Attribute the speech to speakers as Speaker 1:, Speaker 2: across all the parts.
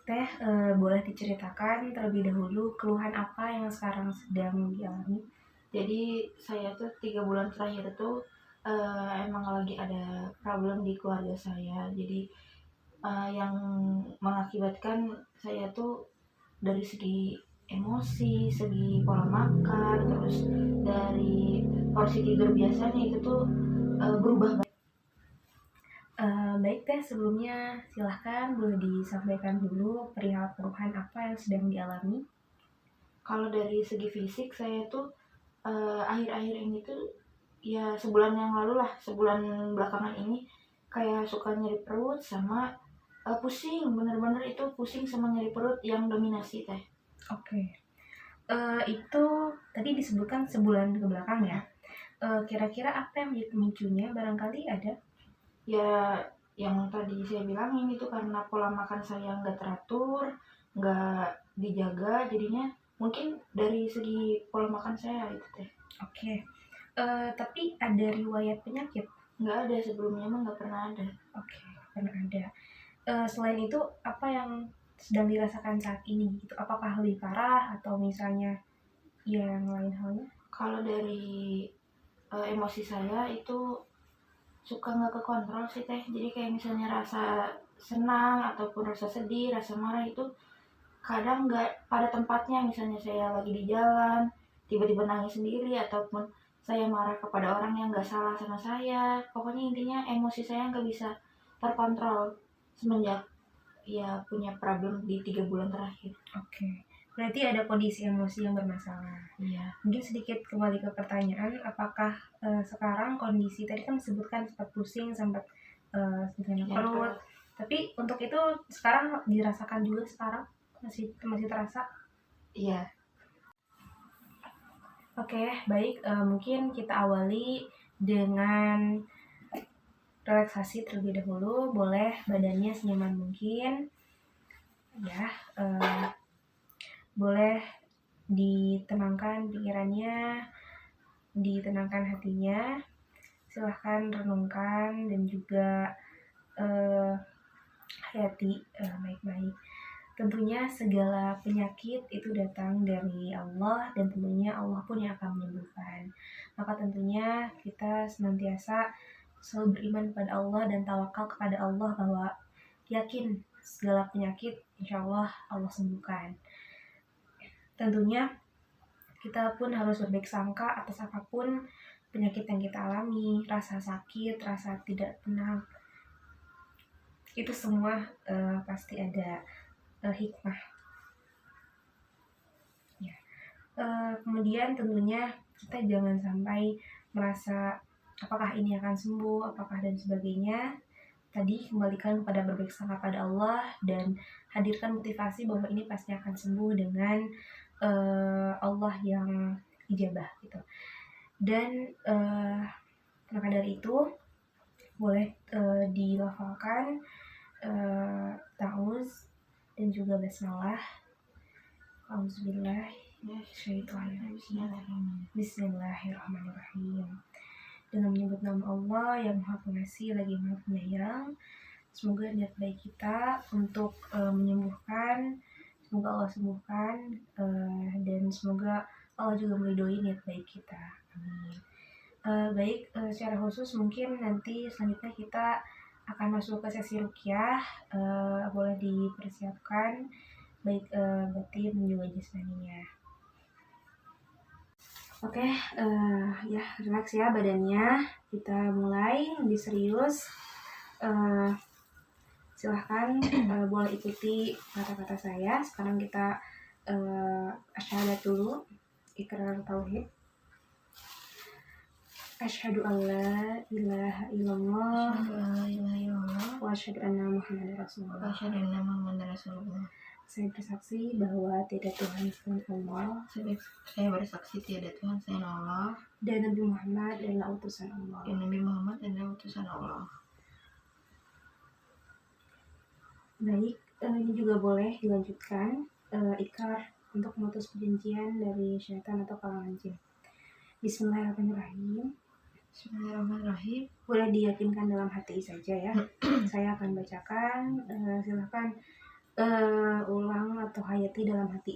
Speaker 1: Teh, boleh diceritakan terlebih dahulu keluhan apa yang sekarang sedang dialami?
Speaker 2: Jadi saya tuh 3 bulan terakhir tuh emang lagi ada problem di keluarga saya. Jadi yang mengakibatkan saya tuh dari segi emosi, segi pola makan, terus dari porsi tidur biasanya itu tuh berubah.
Speaker 1: Baik Teh, sebelumnya silahkan boleh disampaikan dulu perihal keluhan apa yang sedang dialami.
Speaker 2: Kalau dari segi fisik saya tuh akhir-akhir ini tuh ya sebulan yang lalu lah, sebulan belakangan ini kayak suka nyeri perut sama pusing, bener-bener itu pusing sama nyeri perut yang dominasi teh.
Speaker 1: Oke. Itu tadi disebutkan sebulan ke belakang ya. Kira-kira apa yang menjadi pemicunya? Barangkali ada?
Speaker 2: Ya yang tadi saya bilangin itu karena pola makan saya nggak teratur, nggak dijaga, jadinya mungkin dari segi pola makan saya itu teh.
Speaker 1: Oke. Tapi ada riwayat penyakit?
Speaker 2: Nggak ada, sebelumnya mah nggak pernah ada.
Speaker 1: Oke, pernah ada. Selain itu, apa yang sedang dirasakan saat ini? Itu apakah lebih parah atau misalnya yang lain halnya?
Speaker 2: Kalau dari emosi saya itu suka nggak kekontrol sih teh, jadi kayak misalnya rasa senang ataupun rasa sedih, rasa marah itu kadang nggak pada tempatnya. Misalnya saya lagi di jalan tiba-tiba nangis sendiri, ataupun saya marah kepada orang yang nggak salah sama saya. Pokoknya intinya emosi saya nggak bisa terkontrol semenjak ya punya problem di 3 bulan terakhir.
Speaker 1: Oke, berarti ada kondisi emosi yang bermasalah.
Speaker 2: Iya.
Speaker 1: Mungkin sedikit kembali ke pertanyaan, apakah sekarang kondisi tadi kan disebutkan sempat pusing, sempat
Speaker 2: Ya,
Speaker 1: perut, tapi untuk itu sekarang dirasakan juga sekarang masih terasa?
Speaker 2: iya.
Speaker 1: Oke, baik. Mungkin kita awali dengan relaksasi terlebih dahulu. Boleh badannya senyaman mungkin, ya. Boleh ditenangkan pikirannya, ditenangkan hatinya. Silahkan renungkan dan juga hayati baik-baik. Tentunya segala penyakit itu datang dari Allah dan tentunya Allah pun yang akan menyembuhkan. Maka tentunya kita senantiasa selalu beriman kepada Allah dan tawakal kepada Allah bahwa yakin segala penyakit insya Allah Allah sembuhkan. Tentunya kita pun harus berbaik sangka atas apapun penyakit yang kita alami, rasa sakit, rasa tidak tenang. Itu semua pasti ada hikmah. Ya. Kemudian tentunya kita jangan sampai merasa apakah ini akan sembuh, apakah dan sebagainya. Tadi kembalikan kepada berbaik sangka pada Allah dan hadirkan motivasi bahwa ini pasti akan sembuh dengan Allah yang ijabah gitu. Dan maka dari itu boleh dilafalkan ta'awuz dan juga basmalah. Auzubillah Bismillahirrahmanirrahim. Dengan menyebut nama Allah yang Maha Pengasih lagi Maha Penyayang. Semoga niat baik kita untuk menyembuhkan, semoga Allah sembuhkan, dan semoga Allah juga meridhoi niat baik kita. Amin. Baik, secara khusus mungkin nanti selanjutnya kita akan masuk ke sesi ruqyah. Boleh dipersiapkan baik batin dan juga jasmaninya. Oke, ya relax ya badannya. Kita mulai lebih serius. Silahkan boleh ikuti kata-kata saya. Sekarang kita syahadat dulu, ikrar tauhid. Asyhadu an la ilaha illallah wa asyhadu anna Muhammadar Rasulullah. Saya bersaksi bahwa tidak Tuhan selain Allah.
Speaker 2: Saya bersaksi tiada Tuhan selain Allah,
Speaker 1: Dan Nabi Muhammad adalah utusan Allah. Baik, ini juga boleh dilanjutkan ikrar untuk memutus perjanjian dari syaitan atau kalangan jin. Bismillahirrahmanirrahim. Boleh diyakinkan dalam hati saja ya. Saya akan bacakan, silakan ulang atau hayati dalam hati.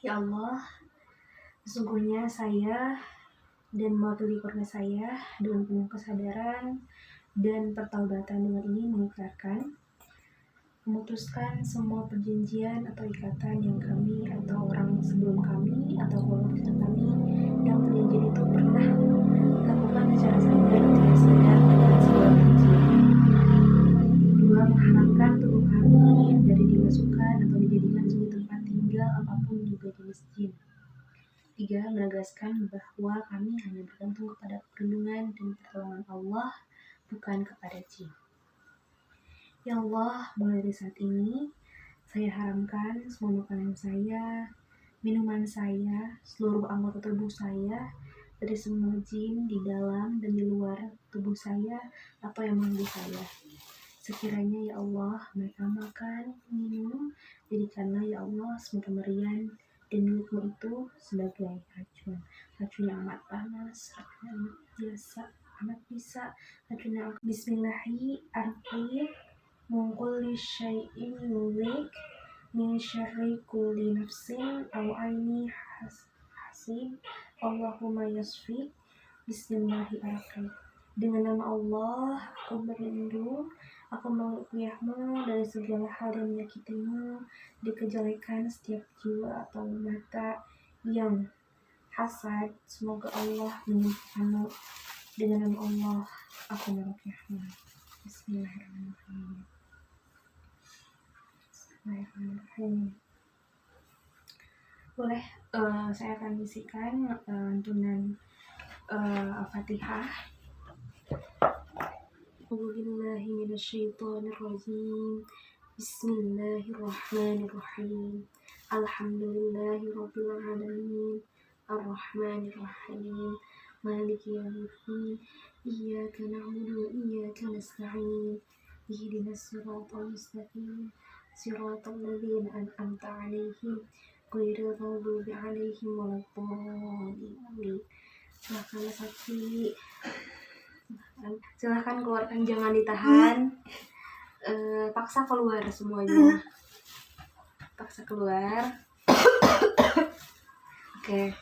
Speaker 1: Ya Allah, sesungguhnya saya dan mewakili keluarga saya dengan penuh kesadaran dan pertaubatan dengan ini mengikrarkan, memutuskan semua perjanjian atau ikatan yang kami atau orang sebelum kami atau keluarga kami yang perjanjian itu pernah lakukan secara sadar atau tidak sadar dengan segala benci. 2. Mengharamkan tubuh kami dari dimasukkan atau dijadikan sebagai tempat tinggal apapun juga jenis jin. 3. Menegaskan bahwa kami hanya bergantung kepada perlindungan dan pertolongan Allah, bukan kepada jin. Ya Allah, mulai dari saat ini, saya haramkan semua makanan saya, minuman saya, seluruh anggota tubuh saya, dari semua jin di dalam dan di luar tubuh saya atau yang mengganggu saya. Sekiranya ya Allah mereka makan, minum, jadikanlah ya Allah semua pemberian dan milikmu itu sebagai racun. Racun yang amat panas, racun yang amat biasa, amat bisa, racun yang Bismillahirrahmanirrahim. Mungkulli syai'in yulik min syarri kulli nafsin aw aini hasib Allahumma yasfi. Bismillahirrahmanirrahim. Dengan nama Allah, aku berlindung, aku mengucapmu dari segala hal yang menyakitimu, di kejelekan setiap jiwa atau mata yang hasad. Semoga Allah menyembuhkanmu. Dengan nama Allah, aku mengucapmu. Bismillahirrahmanirrahim. Bismillahirrahmanirrahim. Boleh, saya akan bisikan lantunan Al-Fatihah. A'udzubillahi minasyaitonirrajim. Bismillahirrahmanirrahim. Alhamdulillahirabbil alamin. Arrahmanirrahim. Maliki yaumiddin. Iyyaka na'budu wa iyyaka nasta'in. Ihdinas siratal mustaqim. Siratal ladzina an'amta 'alaihim ghairil maghdubi 'alaihim waladdallin. Silahkan keluarkan, jangan ditahan. Paksa keluar semuanya. Paksa keluar. Oke.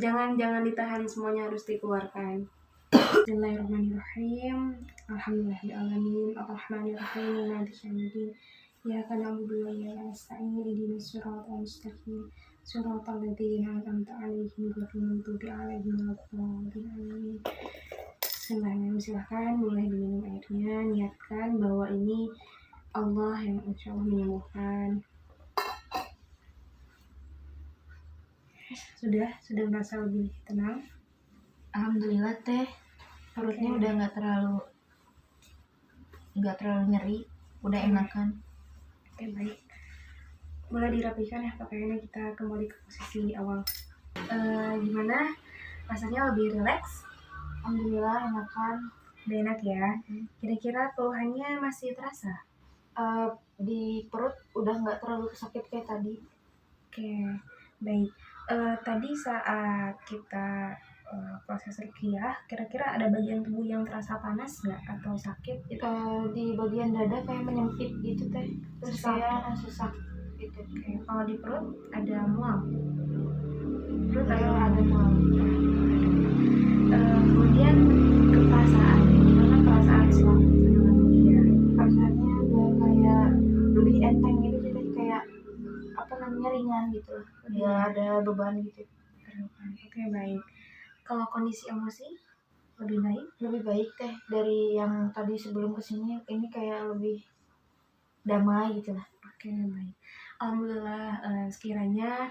Speaker 1: Jangan ditahan, semuanya harus dikeluarkan. Bismillahirrahmanirrahim. Alhamdulillahirrahmanirrahim. Arrahmanirrahim. Maliki yaumiddin. Iyyaka na'budu wa iyyaka nasta'in. Ihdinas siratal mustaqim. Siratal ladzina an'amta 'alaihim ghairil maghdubi 'alaihim waladdallin. Bismillahirrahmanirrahim. Silakan mulai diminum airnya. Niatkan bahwa ini Allah yang insyaallah menyembuhkan. Sudah merasa lebih tenang?
Speaker 2: Alhamdulillah teh, perutnya udah nggak terlalu nyeri, udah enakan.
Speaker 1: Oke, baik. Boleh dirapikan ya pakaiannya, kita kembali ke posisi awal. Gimana? Rasanya lebih rileks?
Speaker 2: Alhamdulillah enakan.
Speaker 1: Udah enak ya? Kira-kira keluhannya masih terasa?
Speaker 2: Di perut udah nggak terlalu sakit kayak tadi.
Speaker 1: Oke, baik. Tadi saat kita proses ruqyah, kira-kira ada bagian tubuh yang terasa panas nggak atau sakit gitu?
Speaker 2: Di bagian dada kayak menyempit gitu teh, terus saya sesak gitu.
Speaker 1: Oke, kalau di perut ada mual? Perut
Speaker 2: ada mual.
Speaker 1: Kemudian keperasaan, gimana perasaan selama dengan ruqyah?
Speaker 2: Perasaannya udah kayak lebih enteng gitu sih teh, kayak ringan gitu, nggak ada beban gitu.
Speaker 1: Oke, baik. Kalau kondisi emosi lebih baik
Speaker 2: teh dari yang tadi sebelum kesini. Ini kayak lebih damai gitu lah.
Speaker 1: Oke, baik. Alhamdulillah, sekiranya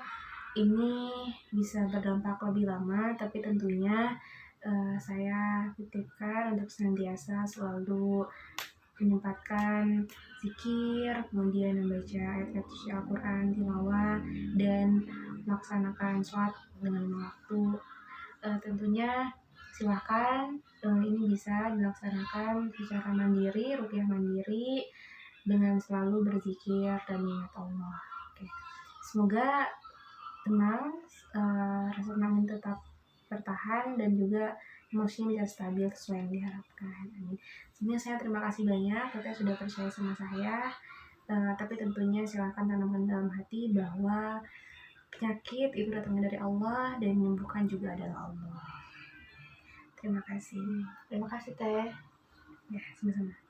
Speaker 1: ini bisa berdampak lebih lama, tapi tentunya saya titipkan untuk senantiasa selalu menyempatkan zikir, kemudian membaca ayat-ayat suci Al-Quran, tilawah, dan melaksanakan sholat dengan waktu. Tentunya silahkan ini bisa dilaksanakan secara mandiri, ruqyah mandiri, dengan selalu berzikir dan mengingat Allah. Oke. Semoga tenang, rasa tenang tetap bertahan, dan juga emosinya bisa stabil sesuai yang diharapkan. Amin. Sebenarnya saya terima kasih banyak Teteh sudah percaya sama saya. Tapi tentunya silakan tanamkan dalam hati bahwa penyakit itu datangnya dari Allah dan menyembuhkan juga adalah Allah. Terima kasih.
Speaker 2: Terima kasih Teh.
Speaker 1: Ya, sama-sama.